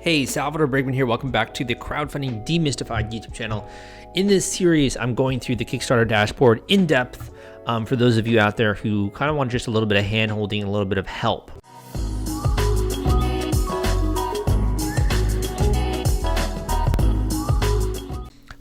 Hey, Salvador Briggman here. Welcome back to the Crowdfunding Demystified YouTube channel. In this series, I'm going through the Kickstarter dashboard in depth for those of you out there who kind of want just a little bit of hand-holding and a little bit of help.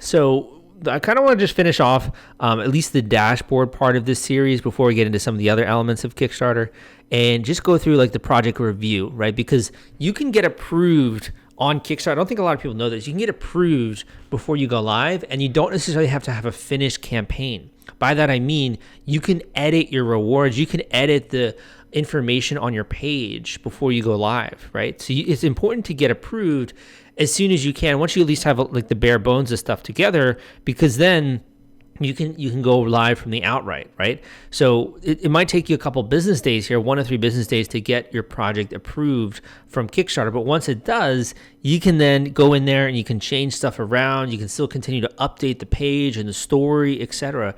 So I kind of want to just finish off at least the dashboard part of this series before we get into some of the other elements of Kickstarter and just go through like the project review, right? Because you can get approved on Kickstarter. I don't think a lot of people know this. You can get approved before you go live, and you don't necessarily have to have a finished campaign. By that, I mean you can edit your rewards. You can edit the information on your page before you go live, right? So it's important to get approved as soon as you can, once you at least have like the bare bones of stuff together, because then you can go live from the outright, right? So it might take you a couple business days here, 1 to 3 business days to get your project approved from Kickstarter. But once it does, you can then go in there and you can change stuff around. You can still continue to update the page and the story, etc.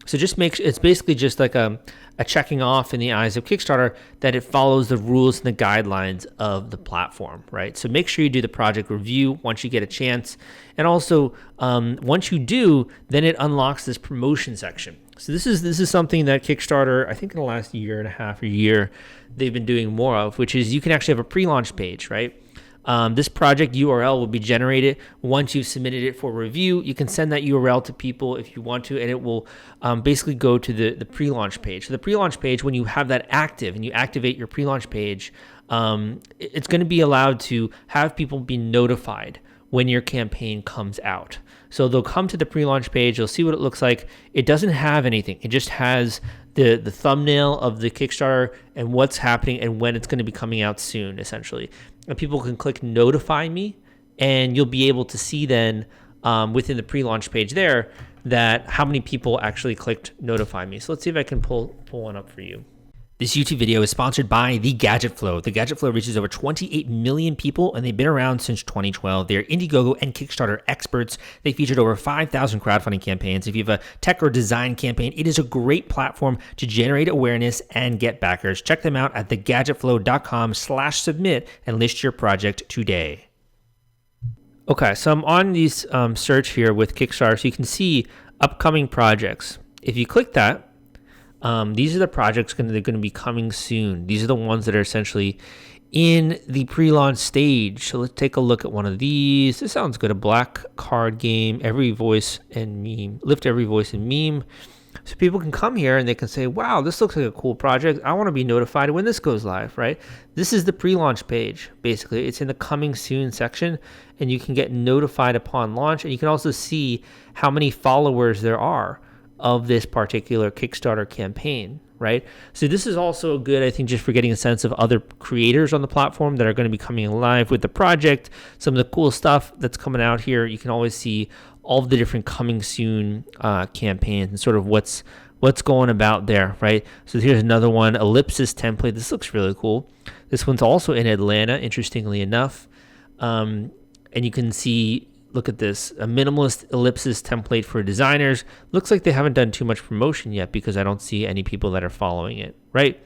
So it's basically just like a checking off in the eyes of Kickstarter that it follows the rules and the guidelines of the platform, right? So make sure you do the project review once you get a chance. And also, once you do, then it unlocks this promotion section. So this is something that Kickstarter, I think in the last year and a half or year, they've been doing more of, which is you can actually have a pre-launch page, right? This project URL will be generated once you've submitted it for review. You can send that URL to people if you want to, and it will basically go to the pre-launch page. So the pre-launch page, when you have that active and you activate your pre-launch page, it's going to be allowed to have people be notified when your campaign comes out. So they'll come to the pre-launch page, they'll see what it looks like. It doesn't have anything. It just has the thumbnail of the Kickstarter and what's happening and when it's going to be coming out soon, essentially. And people can click notify me, and you'll be able to see then within the pre-launch page there that how many people actually clicked notify me. So let's see if I can pull one up for you. This YouTube video is sponsored by The Gadget Flow. The Gadget Flow reaches over 28 million people, and they've been around since 2012. They're Indiegogo and Kickstarter experts. They featured over 5,000 crowdfunding campaigns. If you have a tech or design campaign, it is a great platform to generate awareness and get backers. Check them out at thegadgetflow.com/submit and list your project today. Okay, so I'm on these search here with Kickstarter, so you can see upcoming projects. If you click that, these are the projects that are going to be coming soon. These are the ones that are essentially in the pre-launch stage. So let's take a look at one of these. This sounds good. A black card game, every voice and meme. Lift every voice and meme. So people can come here and they can say, wow, this looks like a cool project. I want to be notified when this goes live, right? This is the pre-launch page, basically. It's in the coming soon section, and you can get notified upon launch. And you can also see how many followers there are of this particular Kickstarter campaign, right? So this is also good, I think, just for getting a sense of other creators on the platform that are going to be coming live with the project. Some of the cool stuff that's coming out here, you can always see all of the different coming soon campaigns and sort of what's going about there, right? So here's another one, ellipsis template. This looks really cool. This one's also in Atlanta, interestingly enough. And you can see, look at this, a minimalist ellipsis template for designers. Looks like they haven't done too much promotion yet because I don't see any people that are following it, right?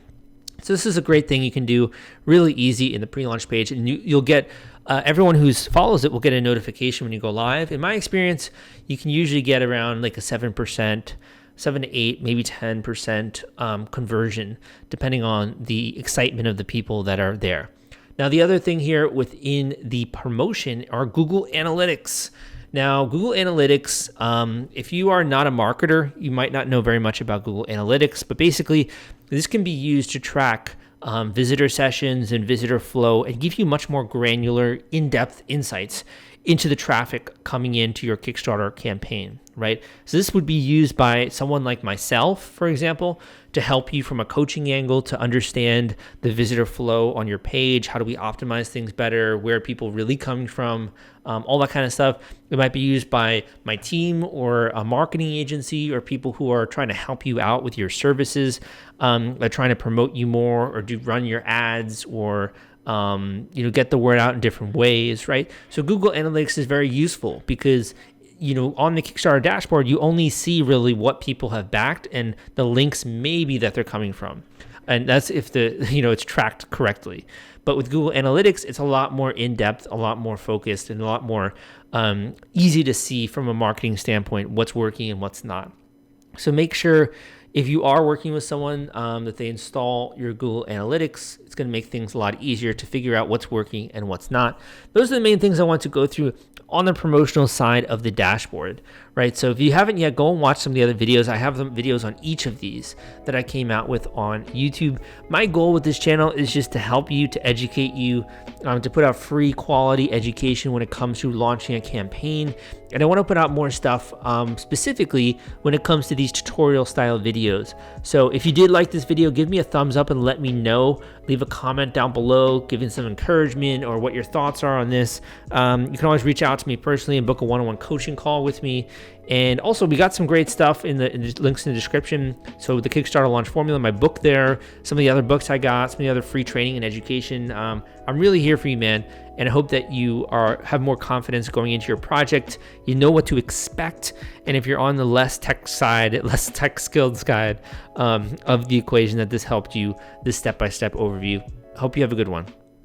So this is a great thing you can do really easy in the pre-launch page, and you'll get, everyone who follows it will get a notification when you go live. In my experience, you can usually get around like a 7%, 7 to 8, maybe 10% conversion, depending on the excitement of the people that are there. Now, the other thing here within the promotion are Google Analytics. Now, Google Analytics, if you are not a marketer, you might not know very much about Google Analytics, but basically this can be used to track visitor sessions and visitor flow and give you much more granular, in-depth insights into the traffic coming into your Kickstarter campaign, right? So this would be used by someone like myself, for example, to help you from a coaching angle to understand the visitor flow on your page. How do we optimize things better? Where are people really coming from? All that kind of stuff. It might be used by my team or a marketing agency or people who are trying to help you out with your services, like trying to promote you more or run your ads or get the word out in different ways, right? So Google Analytics is very useful because, on the Kickstarter dashboard, you only see really what people have backed and the links maybe that they're coming from. and that's if the it's tracked correctly. But with Google Analytics, it's a lot more in-depth, a lot more focused, and a lot more easy to see from a marketing standpoint what's working and what's not. So make sure if you are working with someone that they install your Google Analytics. It's going to make things a lot easier to figure out what's working and what's not. Those are the main things I want to go through on the promotional side of the dashboard, right? So if you haven't yet, go and watch some of the other videos. I have some videos on each of these that I came out with on YouTube. My goal with this channel is just to help you, to educate you, to put out free quality education when it comes to launching a campaign. And I want to put out more stuff specifically when it comes to these tutorial style videos. So if you did like this video, give me a thumbs up and let me know. Leave a comment down below, giving some encouragement or what your thoughts are on this. You can always reach out to me personally and book a one-on-one coaching call with me. And also, we got some great stuff in the links in the description. So the Kickstarter launch formula, my book there, some of the other books I got, some of the other free training and education. I'm really here for you, man. And I hope that you have more confidence going into your project. You know what to expect. And if you're on the less tech skilled side of the equation, that this helped you, this step-by-step overview. Hope you have a good one.